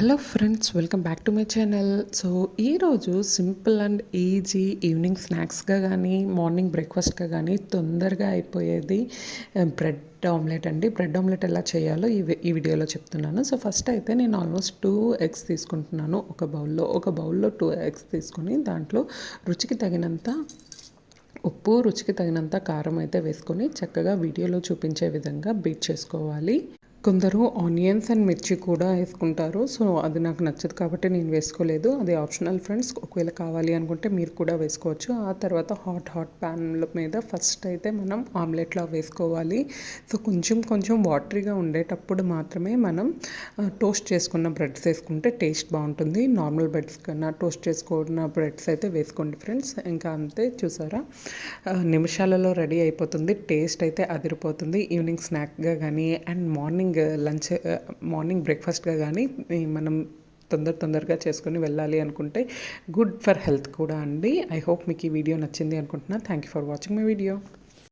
Hello friends, welcome back to my channel. So ఈరోజు simple and easy evening స్నాక్స్గా కానీ morning బ్రేక్ఫాస్ట్గా కానీ తొందరగా అయిపోయేది బ్రెడ్ ఆమ్లెట్ అండి. బ్రెడ్ ఆమ్లెట్ ఎలా చేయాలో ఈ వీడియోలో చెప్తున్నాను. సో ఫస్ట్ అయితే నేను ఆల్మోస్ట్ 2 ఎగ్స్ తీసుకుంటున్నాను. ఒక బౌల్లో 2 ఎగ్స్ తీసుకొని దాంట్లో రుచికి తగినంత ఉప్పు, రుచికి తగినంత కారం అయితే వేసుకొని చక్కగా వీడియోలో చూపించే విధంగా బీట్ చేసుకోవాలి. కొందరు ఆనియన్స్ అండ్ మిర్చి కూడా వేసుకుంటారు. సో అది నాకు నచ్చదు కాబట్టి నేను వేసుకోలేదు. అది ఆప్షనల్ ఫ్రెండ్స్. ఒకవేళ కావాలి అనుకుంటే మీరు కూడా వేసుకోవచ్చు. ఆ తర్వాత హాట్ ప్యాన్ల మీద ఫస్ట్ అయితే మనం ఆమ్లెట్లా వేసుకోవాలి. సో కొంచెం వాటరీగా ఉండేటప్పుడు మాత్రమే మనం టోస్ట్ చేసుకున్న బ్రెడ్స్ వేసుకుంటే టేస్ట్ బాగుంటుంది. నార్మల్ బ్రెడ్స్ కన్నా టోస్ట్ చేసుకున్న బ్రెడ్స్ అయితే వేసుకోండి ఫ్రెండ్స్. ఇంకా అంతే, చూసారా, నిమిషాలలో రెడీ అయిపోతుంది. టేస్ట్ అయితే అదిరిపోతుంది. ఈవినింగ్ స్నాక్గా కానీ అండ్ మార్నింగ్ బ్రేక్ఫాస్ట్గా కానీ మనం తొందరగా చేసుకొని వెళ్ళాలి అనుకుంటే గుడ్ ఫర్ హెల్త్ కూడా అండి. ఐ హోప్ మీకు ఈ వీడియో నచ్చింది అనుకుంటున్నా. Thank you for watching my video.